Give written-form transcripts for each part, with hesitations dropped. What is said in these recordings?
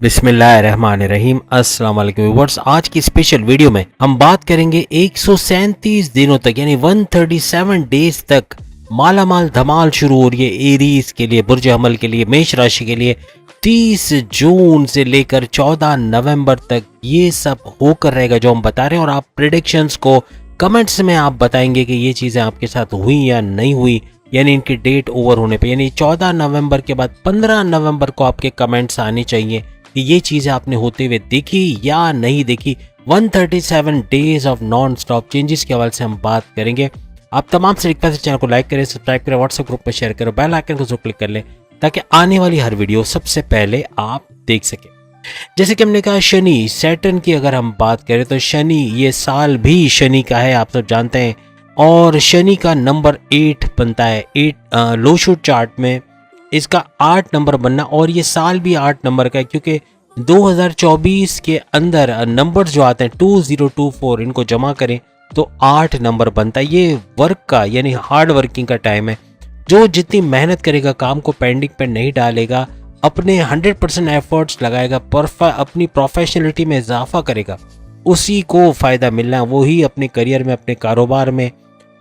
बिस्मिल्लाहिर्रहमानिर्रहीम। अस्सलाम वालेकुम व्यूअर्स। आज की स्पेशल वीडियो में हम बात करेंगे 137 दिनों तक यानी 137 डेज तक मालामाल धमाल शुरू हो रही है एरीज के लिए, बुर्ज अमल के लिए, मेष राशि के लिए। 30 जून से लेकर 14 नवंबर तक ये सब होकर रहेगा जो हम बता रहे हैं, और आप प्रेडिक्शंस को कमेंट्स में आप बताएंगे कि ये चीज़ें आपके साथ हुई या नहीं हुई, यानी इनकी डेट ओवर होने पे, यानी 14 नवंबर के बाद 15 नवंबर को आपके कमेंट्स आने चाहिए कि ये चीज़ें आपने होते हुए देखी या नहीं देखी। 137 days of non stop changes के हवाले से हम बात करेंगे। आप तमाम से रिक्वेस्ट है चैनल को लाइक करें, सब्सक्राइब करें, व्हाट्सएप ग्रुप पर शेयर करें, बेल आइकन को जरूर क्लिक कर लें ताकि आने वाली हर वीडियो सबसे पहले आप देख सकें। जैसे कि हमने कहा, शनि सैटर्न की अगर हम बात करें तो शनि ये साल भी शनि का है, आप सब जानते हैं, और शनि का नंबर 8 बनता है। 8 लोशुड चार्ट में इसका 8 नंबर बनना, और ये साल भी 8 नंबर का है क्योंकि 2024 के अंदर नंबर्स जो आते हैं 2024 इनको जमा करें तो 8 नंबर बनता है। ये वर्क का यानी हार्ड वर्किंग का टाइम है। जो जितनी मेहनत करेगा, काम को पेंडिंग पे नहीं डालेगा, अपने 100% एफर्ट्स लगाएगा, अपनी प्रोफेशनलिटी में इजाफा करेगा, उसी को फ़ायदा मिलना है। वो ही अपने करियर में, अपने कारोबार में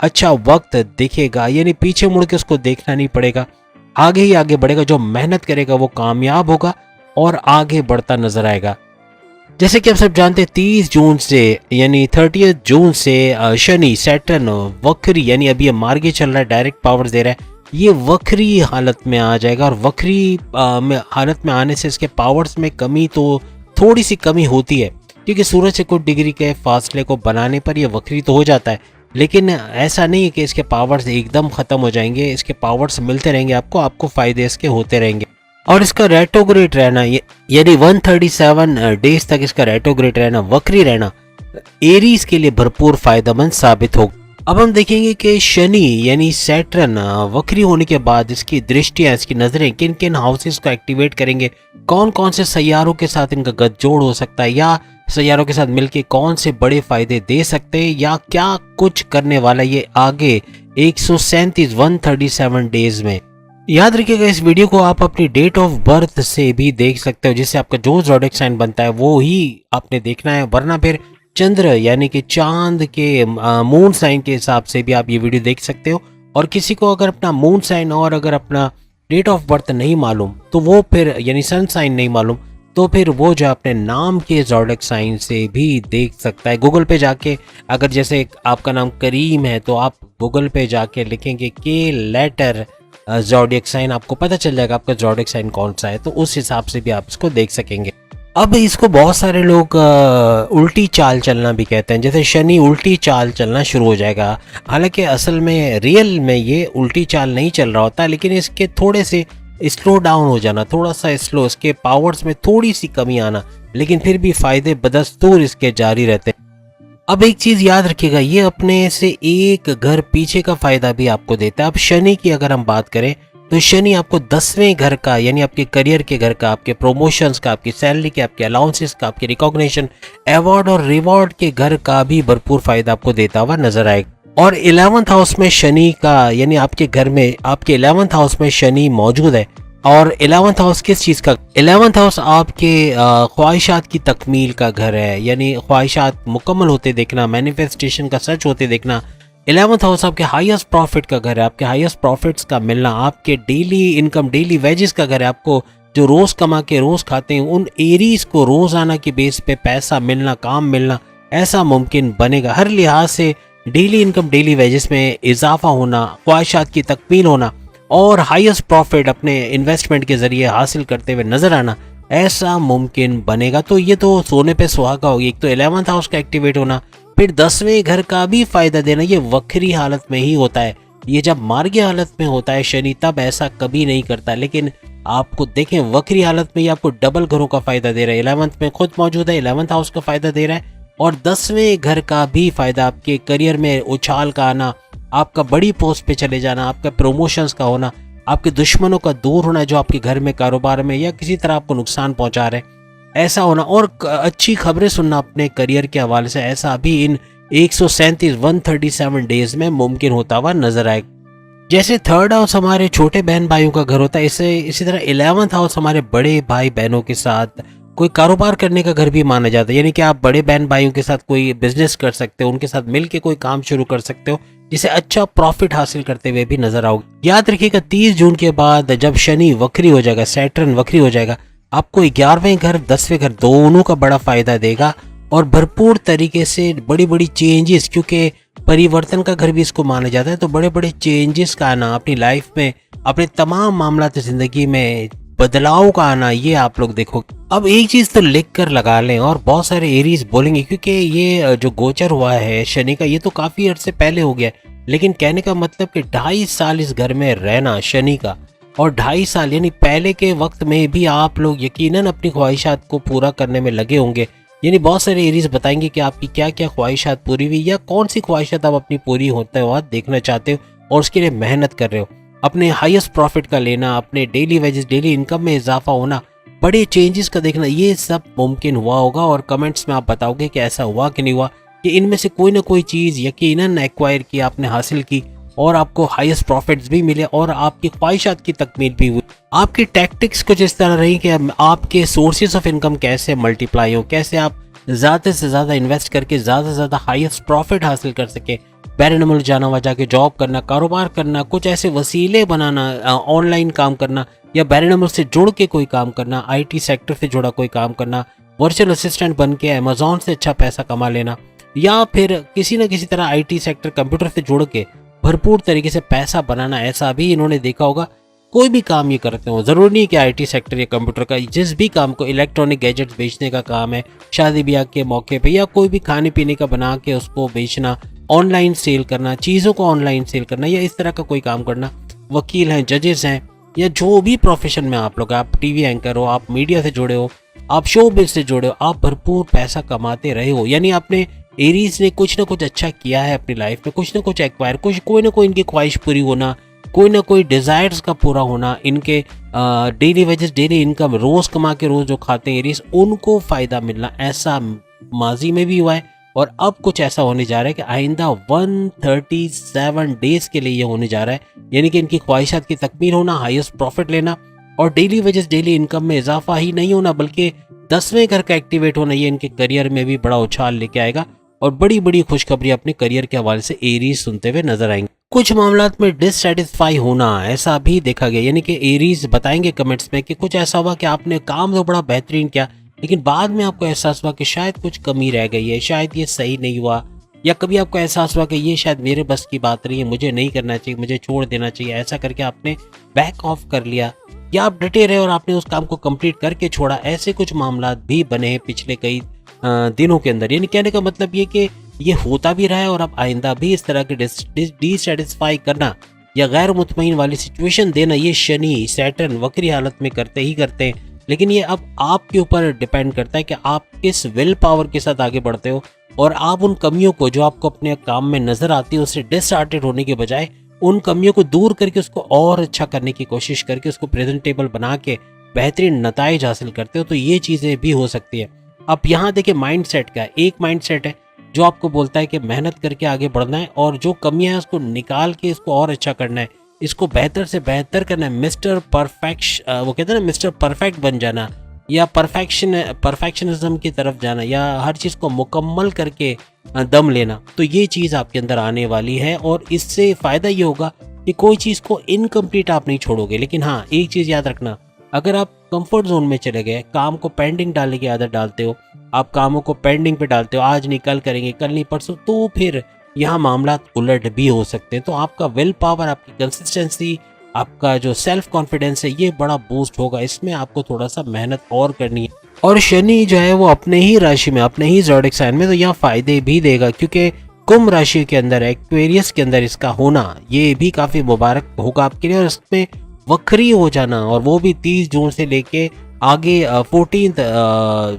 अच्छा वक्त दिखेगा, यानी पीछे मुड़ के उसको देखना नहीं पड़ेगा, आगे ही आगे बढ़ेगा। जो मेहनत करेगा वो कामयाब होगा और आगे बढ़ता नजर आएगा। जैसे कि आप सब जानते हैं, 30 जून से यानी 30 जून से शनि सैटर्न वक्री, यानी अभी ये मार्गे चल रहा है, डायरेक्ट पावर दे रहा है, ये वक्री हालत में आ जाएगा। और वक्री हालत में आने से इसके पावर्स में कमी तो थोड़ी सी कमी होती है, क्योंकि सूरज से कुछ डिग्री के फासले को बनाने पर यह वक्री तो हो जाता है, लेकिन ऐसा नहीं है कि इसके पावर्स एकदम ख़त्म हो जाएंगे। इसके पावर्स मिलते रहेंगे, आपको फ़ायदे इसके होते रहेंगे। और इसका रेट्रोग्रेड रहना, यानी 137 डेज तक इसका रेट्रोग्रेड रहना, वक्री रहना, एरीज के लिए भरपूर फायदेमंद साबित होगा। अब हम देखेंगे कि शनि यानी सैटर्न वक्री होने के बाद इसकी दृष्टियां, इसकी नजरें किन किन हाउसेस को एक्टिवेट करेंगे, कौन कौन से सैयारों के साथ इनका गठजोड़ हो सकता है, या सैयारों के साथ मिलके कौन से बड़े फायदे दे सकते हैं, या क्या कुछ करने वाला ये आगे 137 डेज में। याद रखिएगा, इस वीडियो को आप अपनी डेट ऑफ बर्थ से भी देख सकते हो, जिससे आपका जो ज़ोडिएक साइन बनता है वो ही आपने देखना है, वरना फिर चंद्र यानी कि चांद के मून साइन के हिसाब से भी आप ये वीडियो देख सकते हो। और किसी को अगर अपना मून साइन और अगर अपना डेट ऑफ बर्थ नहीं मालूम तो वो फिर, यानी सन साइन नहीं मालूम, तो फिर वो जो अपने नाम के ज़ोडिएक साइन से भी देख सकता है। गूगल पे जाके, अगर जैसे आपका नाम करीम है तो आप गूगल पे जाके लिखेंगे के लेटर ज़ोडिएक साइन, आपको पता चल जाएगा आपका ज़ोडिएक साइन कौन सा है, तो उस हिसाब से भी आप इसको देख सकेंगे। अब इसको बहुत सारे लोग उल्टी चाल चलना भी कहते हैं, जैसे शनि उल्टी चाल चलना शुरू हो जाएगा। हालांकि असल में रियल में ये उल्टी चाल नहीं चल रहा होता, लेकिन इसके थोड़े से स्लो डाउन हो जाना, थोड़ा सा स्लो, इसके पावर्स में थोड़ी सी कमी आना, लेकिन फिर भी फायदे बदस्तूर इसके जारी रहते हैं। अब एक चीज याद रखिएगा, ये अपने से एक घर पीछे का फायदा भी आपको देता है। अब शनि की अगर हम बात करें तो शनि आपको 10वें घर का, यानी आपके करियर के घर का, आपके प्रमोशंस का, आपकी सैलरी के, आपके अलाउंसेस का, आपके रिकॉग्निशन, अवार्ड और रिवॉर्ड के घर का भी भरपूर फायदा आपको देता हुआ नजर आएगा। और 11th हाउस में शनि का, यानी आपके घर में आपके 11th हाउस में शनि मौजूद है। और 11th हाउस किस चीज़ का? 11th हाउस आपके ख्वाहिशात की तकमील का घर है, यानी ख्वाहिशात मुकम्मल होते देखना, मैनिफेस्टेशन का सच होते देखना। 11th हाउस आपके हाईएस्ट प्रॉफिट का घर है, आपके हाईएस्ट प्रॉफिट्स का मिलना, आपके डेली इनकम, डेली वेजेस का घर है। आपको जो रोज़ कमा के रोज़ खाते हैं, उन एरीज को रोज़ाना की बेस पे पैसा मिलना, काम मिलना, ऐसा मुमकिन बनेगा। हर लिहाज से डेली इनकम, डेली वेजेस में इजाफा होना, ख्वाहिशात की तकमील होना और हाईएस्ट प्रॉफिट अपने इन्वेस्टमेंट के जरिए हासिल करते हुए नजर आना, ऐसा मुमकिन बनेगा। तो ये तो सोने पे सुहागा होगी। एक तो 11th हाउस का एक्टिवेट होना, फिर 10वें घर का भी फायदा देना। ये वक्री हालत में ही होता है, ये जब मार्गी हालत में होता है शनि तब ऐसा कभी नहीं करता, लेकिन आपको देखें वक्री हालत में ये आपको डबल घरों का फायदा दे रहा है। 11th में खुद मौजूद है, 11th हाउस का फायदा दे रहा है, और 10वें घर का भी फायदा, आपके करियर में उछाल का आना, आपका बड़ी पोस्ट पे चले जाना, आपका प्रमोशंस का होना, आपके दुश्मनों का दूर होना जो आपके घर में, कारोबार में या किसी तरह आपको नुकसान पहुंचा रहे, ऐसा होना, और अच्छी खबरें सुनना अपने करियर के हवाले से, ऐसा भी इन 137 डेज में मुमकिन होता हुआ नजर आएगा। जैसे 3rd हाउस हमारे छोटे बहन भाइयों का घर होता है, इसी तरह 11th हाउस हमारे बड़े भाई बहनों के साथ कोई कारोबार करने का घर भी माना जाता है, यानी कि आप बड़े बहन भाइयों के साथ कोई बिजनेस कर सकते हो, उनके साथ मिलके कोई काम शुरू कर सकते हो जिसे अच्छा प्रॉफिट हासिल करते हुए भी नजर आओगे। याद रखिएगा 30 जून के बाद जब शनि वक्री हो जाएगा, सैटर्न वक्री हो जाएगा, आपको 11वें घर 10वें घर दोनों का बड़ा फायदा देगा और भरपूर तरीके से बड़ी बड़ी चेंजेस, क्योंकि परिवर्तन का घर भी इसको माना जाता है, तो बड़े बड़े चेंजेस का आना अपनी लाइफ में, अपने तमाम मामलात जिंदगी में बदलाव का आना, ये आप लोग देखो। अब एक चीज तो लिख कर लगा लें, और बहुत सारे एरीज बोलेंगे क्योंकि ये जो गोचर हुआ है शनि का, ये तो काफी अर्से पहले हो गया, लेकिन कहने का मतलब कि 2.5 साल इस घर में रहना शनि का, और 2.5 साल यानी पहले के वक्त में भी आप लोग यकीनन अपनी ख्वाहिशात को पूरा करने में लगे होंगे। यानी बहुत सारे एरीज बताएंगे कि आपकी क्या क्या ख्वाहिशात पूरी हुई, या कौन सी ख्वाहिशात आप अपनी पूरी होते हुआ देखना चाहते हो और उसके लिए मेहनत कर रहे हो। अपने हाईएस्ट प्रॉफिट का लेना, अपने डेली वेजेस, डेली इनकम में इजाफा होना, बड़े चेंजेस का देखना, ये सब मुमकिन हुआ होगा। और कमेंट्स में आप बताओगे कि ऐसा हुआ कि नहीं हुआ, कि इनमें से कोई ना कोई चीज़ यकीनन एक्वायर की, आपने हासिल की और आपको हाईएस्ट प्रॉफिट्स भी मिले और आपकी ख्वाहिशात की तकमील भी हुई। आपकी टैक्टिक्स कुछ इस तरह रही कि आपके सोर्सेज ऑफ इनकम कैसे मल्टीप्लाई हो, कैसे आप ज़्यादा से ज़्यादा इन्वेस्ट करके ज़्यादा से ज़्यादा हाईएस्ट प्रॉफिट हासिल कर सके। बैरनमुल्क जाना, वहाँ जाके जॉब करना, कारोबार करना, कुछ ऐसे वसीले बनाना, ऑनलाइन काम करना, या बैरनमुल्क से जुड़ के कोई काम करना, आईटी सेक्टर से जुड़ा कोई काम करना, वर्चुअल असिस्टेंट बन के अमेजोन से अच्छा पैसा कमा लेना, या फिर किसी न किसी तरह आईटी सेक्टर कंप्यूटर से जुड़ के भरपूर तरीके से पैसा बनाना, ऐसा भी इन्होंने देखा होगा। कोई भी काम ये करते हो, ज़रूरी नहीं कि आईटी सेक्टर या कंप्यूटर का, जिस भी काम को, इलेक्ट्रॉनिक गैजेट्स बेचने का काम है शादी ब्याह के मौके पे, या कोई भी खाने पीने का बना के उसको बेचना, ऑनलाइन सेल करना, चीज़ों को ऑनलाइन सेल करना, या इस तरह का कोई काम करना, वकील हैं, जजेस हैं, या जो भी प्रोफेशन में आप लोग, आप टीवी एंकर हो, आप मीडिया से जुड़े हो, आप शो बिज से जुड़े हो, आप भरपूर पैसा कमाते रहे हो। यानी आपने एरीज ने कुछ ना कुछ अच्छा किया है अपनी लाइफ में, कुछ ना कुछ एक्वायर, कुछ कोई ना कोई इनकी ख्वाहिश पूरी होना, कोई ना कोई डिज़ायर्स का पूरा होना, इनके डेली वेजेस, डेली इनकम, रोज़ कमा के रोज़ जो खाते हैं एरीज, उनको फ़ायदा मिलना, ऐसा माजी में भी हुआ है और अब कुछ ऐसा होने जा रहा है कि आइंदा 137 डेज के लिए ये होने जा रहा है। यानी कि इनकी ख्वाहिशात की तकमील होना, हाईएस्ट प्रॉफिट लेना और डेली वेजेस, डेली इनकम में इजाफा ही नहीं होना, बल्कि 10वें घर का एक्टिवेट होना, ये इनके करियर में भी बड़ा उछाल लेके आएगा और बड़ी बड़ी खुशखबरी अपने करियर के हवाले से एरीज सुनते हुए नजर आएंगे। कुछ मामलात में डिससेटिस्फाई होना, ऐसा भी देखा गया। यानी कि एरीज बताएंगे कमेंट्स में कि कुछ ऐसा हुआ कि आपने काम तो बड़ा बेहतरीन किया, लेकिन बाद में आपको एहसास हुआ कि शायद कुछ कमी रह गई है, शायद ये सही नहीं हुआ, या कभी आपको एहसास हुआ कि ये शायद मेरे बस की बात नहीं है, मुझे नहीं करना चाहिए, मुझे छोड़ देना चाहिए। ऐसा करके आपने बैक ऑफ कर लिया, या आप डटे रहे और आपने उस काम को कंप्लीट करके छोड़ा। ऐसे कुछ मामलात भी बने हैं पिछले कई दिनों के अंदर। यानी कहने का मतलब ये कि ये होता भी रहा है और अब आइंदा भी इस तरह के डिससेटिस्फाई करना या गैर मुतमईन वाली सिचुएशन देना, ये शनि सैटर्न वक्री हालत में करते ही करते हैं। लेकिन ये अब आपके ऊपर डिपेंड करता है कि आप किस विल पावर के साथ आगे बढ़ते हो और आप उन कमियों को जो आपको अपने काम में नजर आती है उससे डिसहार्टेड होने के बजाय उन कमियों को दूर करके उसको और अच्छा करने की कोशिश करके उसको प्रेजेंटेबल बना के बेहतरीन नताइज हासिल करते हो, तो ये चीज़ें भी हो सकती है। अब यहाँ देखिए माइंडसेट का एक माइंडसेट है जो आपको बोलता है कि मेहनत करके आगे बढ़ना है और जो कमियां हैं उसको निकाल के इसको और अच्छा करना है, इसको बेहतर से बेहतर करना है, मिस्टर परफेक्शन, वो कहते हैं ना मिस्टर परफेक्ट बन जाना, या परफेक्शनिज्म की तरफ जाना, या हर चीज़ को मुकम्मल करके दम लेना। तो ये चीज़ आपके अंदर आने वाली है और इससे फ़ायदा ये होगा कि कोई चीज़ को इनकम्प्लीट आप नहीं छोड़ोगे। लेकिन हाँ, एक चीज़ याद रखना, अगर आप कंफर्ट जोन में चले गए, काम को पेंडिंग डालने की आदत डालते हो, आप कामों को पेंडिंग पे डालते हो, आज नहीं कल करेंगे, कल नहीं परसों, तो फिर यहाँ मामला उलट भी हो सकते हैं। तो आपका विल पावर, आपकी कंसिस्टेंसी, आपका जो सेल्फ कॉन्फिडेंस है, ये बड़ा बूस्ट होगा। इसमें आपको थोड़ा सा मेहनत और करनी है। और शनि जो है वो अपने ही राशि में, अपने ही ज़ोडिएक साइन में, तो यहाँ फायदे भी देगा क्योंकि कुंभ राशि के अंदर, एक्वेरियस के अंदर इसका होना ये भी काफ़ी मुबारक होगा आपके लिए। और इसमें वक्री हो जाना, और वो भी 30 जून से लेके आगे 14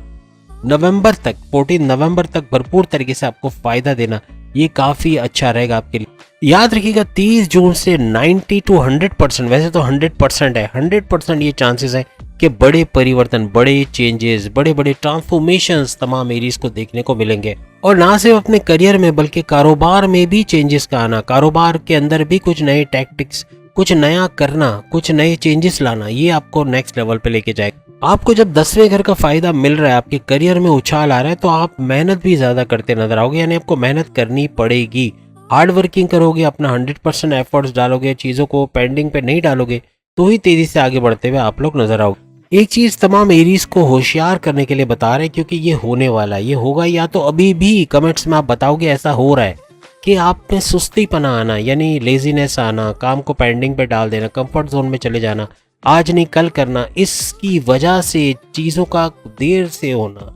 नवंबर तक भरपूर तरीके से आपको फायदा देना, ये काफ़ी अच्छा रहेगा आपके लिए। याद रखिएगा 30 जून से 90 to 100%, वैसे तो 100% है, 100% ये चांसेस है कि बड़े परिवर्तन, बड़े चेंजेस, बड़े बड़े ट्रांसफॉर्मेशंस तमाम एरीज को देखने को मिलेंगे। और ना सिर्फ अपने करियर में बल्कि कारोबार में भी चेंजेस का आना, कारोबार के अंदर भी कुछ नए टैक्टिक्स, कुछ नया करना, कुछ नए चेंजेस लाना, ये आपको नेक्स्ट लेवल पे लेके जाएगा। आपको जब 10वें घर का फायदा मिल रहा है, आपके करियर में उछाल आ रहा है, तो आप मेहनत भी ज्यादा करते नजर आओगे, यानी आपको मेहनत करनी पड़ेगी, हार्ड वर्किंग करोगे, अपना 100% एफर्ट्स डालोगे, चीजों को पेंडिंग पे नहीं डालोगे, तो ही तेजी से आगे बढ़ते हुए आप लोग नजर आओगे। एक चीज तमाम एरीज को होशियार करने के लिए बता रहे हैं, क्योंकि ये होने वाला है, ये होगा, या तो अभी भी कमेंट्स में आप बताओगे ऐसा हो रहा है कि आप में सुस्तीपना आना, यानी लेजीनेस आना, काम को पेंडिंग पे डाल देना, कंफर्ट जोन में चले जाना, आज नहीं कल करना, इसकी वजह से चीज़ों का देर से होना,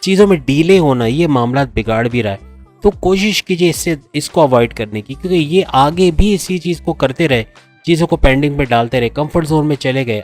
चीज़ों में डीले होना, ये मामला बिगाड़ भी रहा है। तो कोशिश कीजिए इसको अवॉइड करने की, क्योंकि ये आगे भी इसी चीज़ को करते रहे, चीज़ों को पेंडिंग पे डालते रहे, कंफर्ट जोन में चले गए,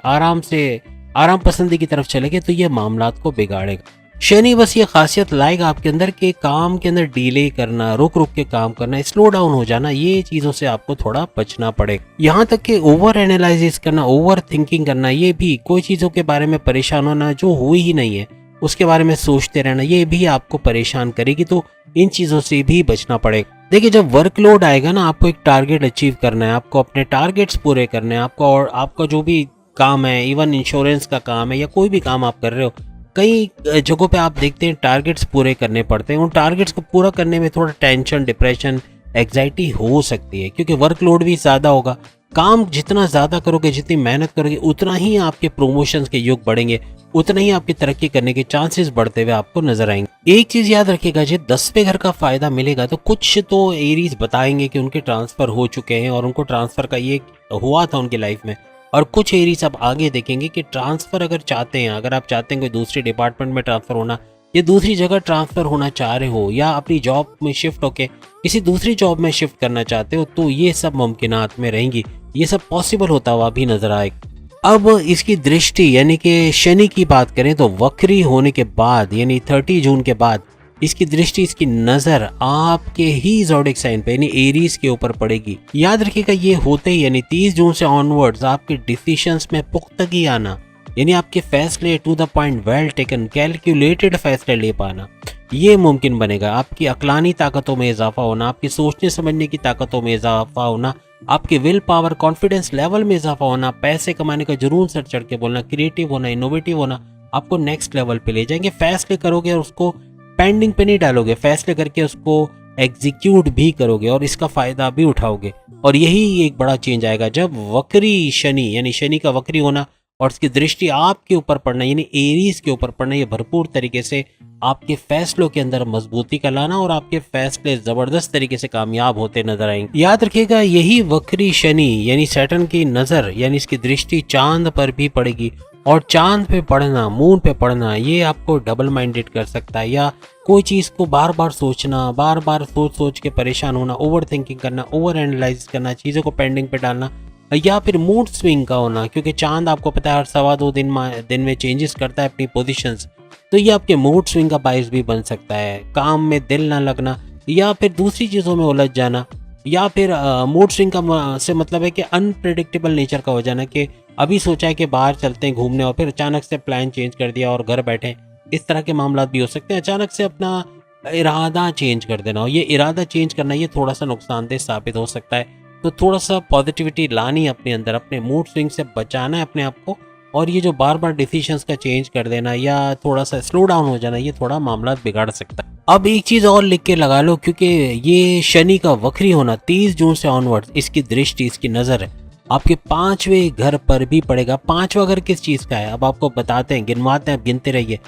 आराम पसंदी की तरफ चले गए, तो ये मामला को बिगाड़ेगा। शनि बस ये खासियत लाएगा आपके अंदर के काम के अंदर डिले करना, रुक रुक के काम करना, स्लो डाउन हो जाना, ये चीज़ों से आपको थोड़ा बचना पड़ेगा। यहाँ तक कि ओवर एनालिसिस करना, ओवर थिंकिंग करना, ये भी कोई चीज़ों के बारे में परेशान होना जो हुई ही नहीं है उसके बारे में सोचते रहना, ये भी आपको परेशान करेगी, तो इन चीज़ों से भी बचना पड़ेगा। देखिए, जब वर्कलोड आएगा ना, आपको एक टारगेट अचीव करना है, आपको अपने टारगेट्स पूरे करने हैं, आपको, और आपका जो भी काम है, इवन इंश्योरेंस का काम है या कोई भी काम आप कर रहे हो, कई जगहों पे आप देखते हैं टारगेट्स पूरे करने पड़ते हैं। उन टारगेट्स को पूरा करने में थोड़ा टेंशन, डिप्रेशन, एग्जाइटी हो सकती है, क्योंकि वर्कलोड भी ज़्यादा होगा। काम जितना ज़्यादा करोगे, जितनी मेहनत करोगे, उतना ही आपके प्रमोशंस के योग बढ़ेंगे, उतना ही आपकी तरक्की करने के चांसेस बढ़ते हुए आपको नजर आएंगे। एक चीज़ याद रखिएगा, जब 10वें घर का फायदा मिलेगा तो कुछ तो एरीज बताएंगे कि उनके ट्रांसफर हो चुके हैं और उनको ट्रांसफर का ये हुआ था उनकी लाइफ में, और कुछ एरीज आप आगे देखेंगे कि ट्रांसफर अगर चाहते हैं, अगर आप चाहते हैं कोई दूसरे डिपार्टमेंट में ट्रांसफर होना, या दूसरी जगह ट्रांसफर होना चाह रहे हो, या अपनी जॉब में शिफ्ट होके किसी दूसरी जॉब में शिफ्ट करना चाहते हो, तो ये सब मुमकिनात में रहेंगी, ये सब पॉसिबल होता हुआ भी नजर आएगा। अब इसकी दृष्टि यानी कि शनि की बात करें तो वक्री होने के बाद, यानी 30 जून के बाद इसकी दृष्टि, इसकी नजर आपके ही ज़ोडिएक साइन पे यानी एरीज के ऊपर पड़ेगी। याद रखिएगा, ये होते ही यानी 30 जून से ऑनवर्ड्स आपके डिसीशंस में पुख्तगी आना, यानी आपके फैसले to the point, well taken, calculated फैसले ले पाना, ये मुमकिन बनेगा। आपकी अक्लानी ताकतों में इजाफा होना, आपकी सोचने समझने की ताकतों में इजाफा होना, आपके विल पावर, कॉन्फिडेंस लेवल में इजाफा होना, पैसे कमाने का जुनून सर चढ़ के बोलना, क्रिएटिव होना, इनोवेटिव होना, आपको नेक्स्ट लेवल पे ले जाएंगे। फैसले करोगे और उसको पेंडिंग पे नहीं डालोगे, फैसले करके उसको एग्जीक्यूट भी करोगे और इसका फायदा भी उठाओगे। और यही एक बड़ा चेंज आएगा जब वक्री शनि, यानी शनि का वक्री होना और उसकी दृष्टि आपके ऊपर पड़ना, यानी एरीज के ऊपर पड़ना, ये भरपूर तरीके से आपके फैसलों के अंदर मजबूती का लाना और आपके फैसले जबरदस्त तरीके से कामयाब होते नजर आएंगे। याद रखिएगा, यही वक्री शनि यानी सैटर्न की नजर, यानी इसकी दृष्टि चांद पर भी पड़ेगी, और चांद पे पड़ना, मून पे पड़ना, ये आपको डबल माइंडेड कर सकता है, या कोई चीज़ को बार बार सोचना, बार बार सोच सोच के परेशान होना, ओवर थिंकिंग करना, ओवर एनालाइज करना, चीज़ों को पेंडिंग पे डालना, या फिर मूड स्विंग का होना, क्योंकि चांद आपको पता है हर 2.25 दिन में चेंजेस करता है अपनी पोजीशंस, तो ये आपके मूड स्विंग का बाइस भी बन सकता है। काम में दिल ना लगना, या फिर दूसरी चीज़ों में उलझ जाना, या फिर मूड स्विंग का से मतलब है कि अनप्रेडिक्टेबल नेचर का हो जाना, कि अभी सोचा है कि बाहर चलते हैं घूमने और फिर अचानक से प्लान चेंज कर दिया और घर बैठे, इस तरह के मामला भी हो सकते हैं। अचानक से अपना इरादा चेंज कर देना, और ये इरादा चेंज करना ये थोड़ा सा नुकसानदेह साबित हो सकता है, तो थोड़ा सा पॉजिटिविटी लानी अपने अंदर, अपने मूड स्विंग से बचाना है अपने आप को, और ये जो बार बार डिसीजंस का चेंज कर देना या थोड़ा सा स्लो डाउन हो जाना, ये थोड़ा मामला बिगाड़ सकता है। अब एक चीज़ और लिख के लगा लो, क्योंकि ये शनि का वक्री होना 30 जून से ऑनवर्ड्स, इसकी दृष्टि, इसकी नज़र है आपके 5वें घर पर भी पड़ेगा। 5वां घर किस चीज़ का है, अब आपको बताते हैं, गिनवाते हैं, गिनते रहिए।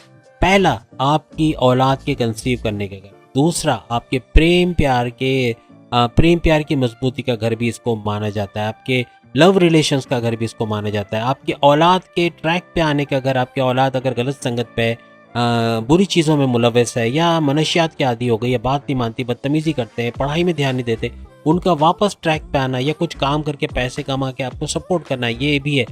पहला, आपकी औलाद के कंसीव करने का घर। दूसरा, आपके प्रेम प्यार की मजबूती का घर भी इसको माना जाता है। आपके लव रिलेशंस का घर भी इसको माना जाता है। आपकी औलाद के ट्रैक पे आने का घर, आपकी औलाद अगर गलत संगत पे बुरी चीज़ों में मुलव्वस है, या मनशियात के आदी हो गई, या बात नहीं मानती, बदतमीजी करते हैं, पढ़ाई में ध्यान नहीं देते, उनका वापस ट्रैक पे आना, या कुछ काम करके पैसे कमा के आपको सपोर्ट करना, ये भी है।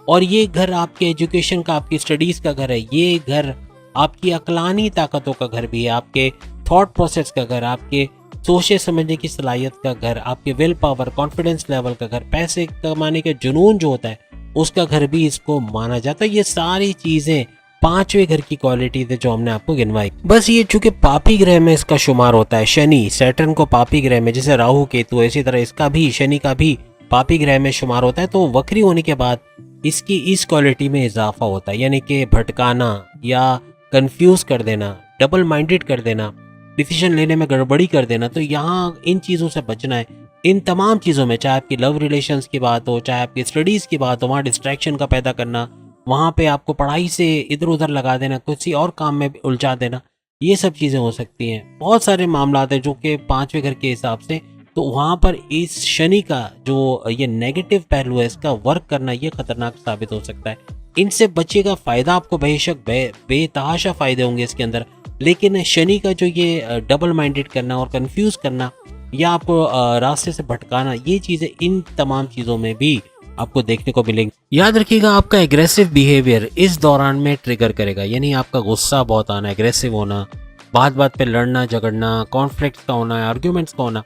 और ये घर आपके एजुकेशन का, आपकी स्टडीज़ का घर है। ये घर आपकी अक्लानी ताकतों का घर भी है, आपके थॉट प्रोसेस का घर, आपके सोचने समझने की सलाहियत का घर, आपके विल पावर, कॉन्फिडेंस लेवल का घर, पैसे कमाने के जुनून जो होता है उसका घर भी इसको माना जाता है। ये सारी चीज़ें 5वें घर की क्वालिटी थे जो हमने आपको गिनवाई। बस ये चूंकि पापी ग्रह में इसका शुमार होता है, शनि, सैटर्न को पापी ग्रह में, जैसे राहु केतु, इसी तरह इसका भी, शनि का भी पापी ग्रह में शुमार होता है, तो वक्री होने के बाद इसकी इस क्वालिटी में इजाफा होता है, यानी कि भटकाना या कंफ्यूज कर देना, डबल माइंडेड कर देना, डिसीजन लेने में गड़बड़ी कर देना। तो यहाँ इन चीज़ों से बचना है। इन तमाम चीज़ों में, चाहे आपकी लव रिलेशंस की बात हो, चाहे आपकी स्टडीज़ की बात हो, वहाँ डिस्ट्रैक्शन का पैदा करना, वहाँ पे आपको पढ़ाई से इधर उधर लगा देना, किसी और काम में उलझा देना, ये सब चीज़ें हो सकती हैं। बहुत सारे मामला हैं जो कि 5वें घर के हिसाब से, तो वहाँ पर इस शनि का जो ये नेगेटिव पहलू है, इसका वर्क करना ये खतरनाक साबित हो सकता है। इनसे बचेगा, फ़ायदा आपको बेशक बेतहाशा फ़ायदे होंगे इसके अंदर, लेकिन शनि का जो ये डबल माइंडेड करना और कंफ्यूज करना या आपको रास्ते से भटकाना, ये चीज़ें इन तमाम चीज़ों में भी आपको देखने को मिलेंगी। याद रखिएगा, आपका एग्रेसिव बिहेवियर इस दौरान में ट्रिगर करेगा, यानी आपका गुस्सा बहुत आना, एग्रेसिव होना, बात बात पे लड़ना झगड़ना, कॉन्फ्लिक्ट का होना, आर्ग्यूमेंट्स का होना,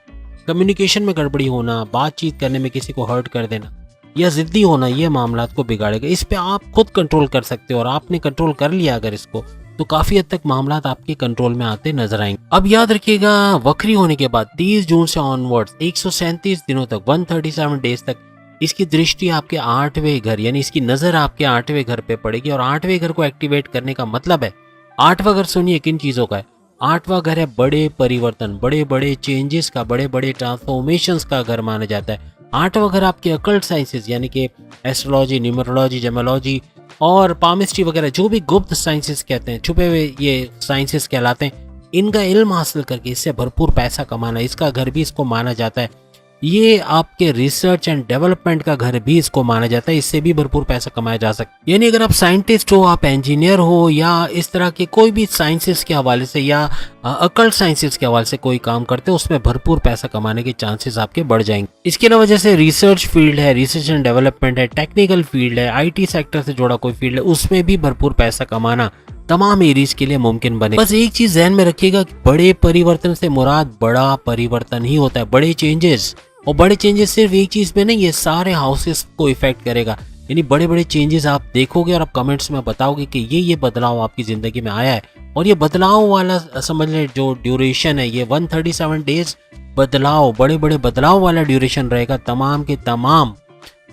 कम्युनिकेशन में गड़बड़ी होना, बातचीत करने में किसी को हर्ट कर देना या जिद्दी होना, ये मामला को बिगाड़ेगा। इस पे आप खुद कंट्रोल कर सकते हो और आपने कंट्रोल कर लिया अगर इसको, तो काफी हद तक मामला आपके कंट्रोल में आते नजर आएंगे। अब याद रखिएगा, वक्री होने के बाद 30 जून से ऑनवर्ड्स 137 दिनों तक, 137 डेज तक इसकी दृष्टि आपके 8वें घर, यानी इसकी नजर आपके 8वें घर पे पड़ेगी। और 8वें घर को एक्टिवेट करने का मतलब है, 8वां घर सुनिए किन चीजों का है। 8वां घर है बड़े परिवर्तन, बड़े बड़े चेंजेस का, बड़े बड़े ट्रांसफॉर्मेशंस का घर माना जाता है। 8वां घर आपके अकल्ट साइंसेस, यानी कि एस्ट्रोलॉजी, न्यूमरोलॉजी, जेमोलॉजी और पामिस्ट्री वगैरह, जो भी गुप्त साइंसेस कहते हैं, छुपे हुए ये साइंसेस कहलाते हैं, इनका इल्म हासिल करके इससे भरपूर पैसा कमाना, इसका घर भी इसको माना जाता है। ये आपके रिसर्च एंड डेवलपमेंट का घर भी इसको माना जाता है, इससे भी भरपूर पैसा कमाया जा सकता है। यानी अगर आप साइंटिस्ट हो, आप इंजीनियर हो, या इस तरह के कोई भी साइंसेस के हवाले से या अकल्ट साइंसेस के हवाले से कोई काम करते हो, उसमें भरपूर पैसा कमाने के चांसेस आपके बढ़ जाएंगे। इसके अलावा जैसे रिसर्च फील्ड है, रिसर्च एंड डेवलपमेंट है, टेक्निकल फील्ड है, IT सेक्टर से जुड़ा कोई फील्ड है, उसमें भी भरपूर पैसा कमाना तमाम एरीज के लिए मुमकिन बने। बस एक चीज ध्यान में रखिएगा कि बड़े परिवर्तन से मुराद बड़ा परिवर्तन ही होता है, बड़े चेंजेस। और बड़े चेंजेस सिर्फ एक चीज में नहीं, ये सारे हाउसेस को इफेक्ट करेगा। यानी बड़े बड़े चेंजेस आप देखोगे और आप कमेंट्स में बताओगे कि ये बदलाव आपकी जिंदगी में आया है। और ये बदलाव वाला समझ लें जो ड्यूरेशन है, ये 137 डेज बदलाव, बड़े बड़े बदलाव वाला ड्यूरेशन रहेगा तमाम के तमाम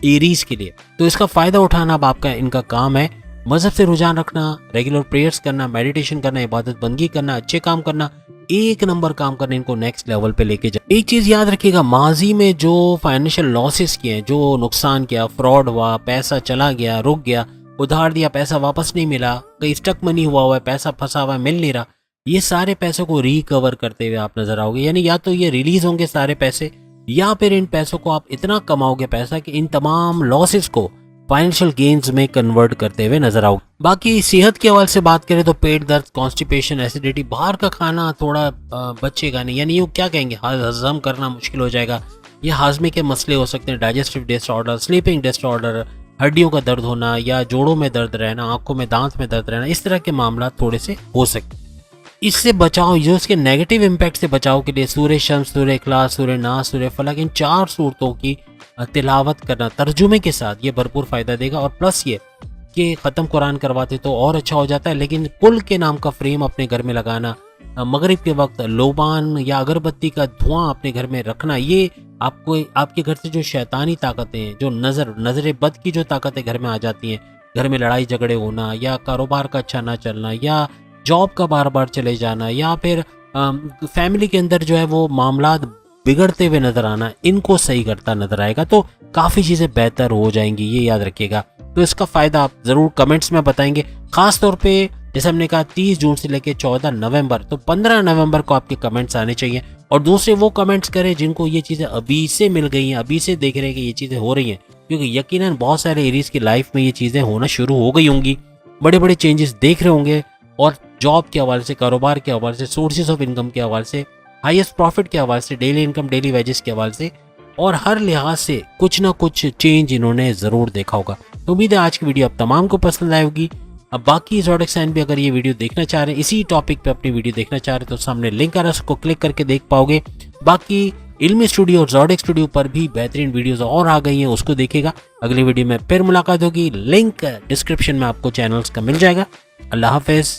एरीज के लिए। तो इसका फायदा उठाना अब आपका इनका काम है। मजहब से रुझान रखना, रेगुलर प्रेयर्स करना, मेडिटेशन करना, इबादत बंदगी करना, अच्छे काम करना, एक नंबर काम करना, इनको नेक्स्ट लेवल पे लेके जाए। एक चीज याद रखिएगा, माजी में जो फाइनेंशियल लॉसेस किए हैं, जो नुकसान किया, फ्रॉड हुआ, पैसा चला गया, रुक गया, उधार दिया, पैसा वापस नहीं मिला, कहीं स्टक मनी हुआ है, पैसा फंसा हुआ है, मिल नहीं रहा, ये सारे पैसों को रिकवर करते हुए आप नजर आओगे। यानी या तो ये रिलीज होंगे सारे पैसे, या फिर इन पैसों को आप इतना कमाओगे पैसा कि इन तमाम लॉसेस को फाइनेंशियल गेन्स में कन्वर्ट करते हुए नजर आओगे। बाकी सेहत के हवाले से बात करें तो पेट दर्द, कॉन्स्टिपेशन, एसिडिटी, बाहर का खाना थोड़ा बचेगा नहीं, यानी ये क्या कहेंगे, हजम करना मुश्किल हो जाएगा, ये हाजमे के मसले हो सकते हैं, डाइजेस्टिव डिसऑर्डर, स्लीपिंग डिसऑर्डर, हड्डियों का दर्द होना या जोड़ों में दर्द रहना, आंखों में, दांत में दर्द रहना, इस तरह के मामला थोड़े से हो सकते हैं। इससे बचाव, जो इसके नेगेटिव इम्पैक्ट से बचाव के लिए सूर्य शम्स, सूर्य इखलास, सूर्य नास, सूर्य फलक, इन 4 सूरतों की तिलावत करना तर्जुमे के साथ, ये भरपूर फायदा देगा। और प्लस ये कि ख़त्म कुरान करवाते तो और अच्छा हो जाता है। लेकिन कुल के नाम का फ्रेम अपने घर में लगाना, मगरिब के वक्त लोबान या अगरबत्ती का धुआं अपने घर में रखना, ये आपको आपके घर से जो शैतानी ताकतें हैं, जो नजर बद की जो ताकतें घर में आ जाती हैं, घर में लड़ाई झगड़े होना या कारोबार का अच्छा ना चलना या जॉब का बार बार चले जाना या फिर फैमिली के अंदर जो है वो मामला बिगड़ते हुए नजर आना, इनको सही करता नजर आएगा तो काफ़ी चीज़ें बेहतर हो जाएंगी, ये याद रखिएगा। तो इसका फ़ायदा आप ज़रूर कमेंट्स में बताएंगे। ख़ास तौर पे जैसे हमने कहा 30 जून से लेकर 14 नवंबर, तो 15 नवंबर को आपके कमेंट्स आने चाहिए। और दूसरे वो कमेंट्स करें जिनको ये चीज़ें अभी से मिल गई हैं, अभी से देख रहे हैं कि ये चीज़ें हो रही हैं, क्योंकि यकीनन बहुत सारे एरीज की लाइफ में ये चीज़ें होना शुरू हो गई होंगी, बड़े बड़े चेंजेस देख रहे होंगे। और जॉब के हवाले से, कारोबार के हवाले से, सोर्सेज ऑफ इनकम के हवाले से, हाईएस्ट प्रॉफिट के हवाले से, डेली इनकम, डेली वेजेस के हवाले से, और हर लिहाज से कुछ ना कुछ चेंज इन्होंने ज़रूर देखा होगा। तो उम्मीद है आज की वीडियो आप तमाम को पसंद आई होगी। अब बाकी ज़ोडिएक साइन भी अगर ये वीडियो देखना चाह रहे हैं, इसी टॉपिक पे अपनी वीडियो देखना चाह रहे हैं, तो सामने लिंक आ रहा है, उसको क्लिक करके देख पाओगे। बाकी इल्मी स्टूडियो और ज़ोडिएक स्टूडियो पर भी बेहतरीन वीडियोस और आ गई हैं, उसको देखेगा। अगली वीडियो में फिर मुलाकात होगी, लिंक डिस्क्रिप्शन में आपको चैनल्स का मिल जाएगा। अल्लाह हाफिज़।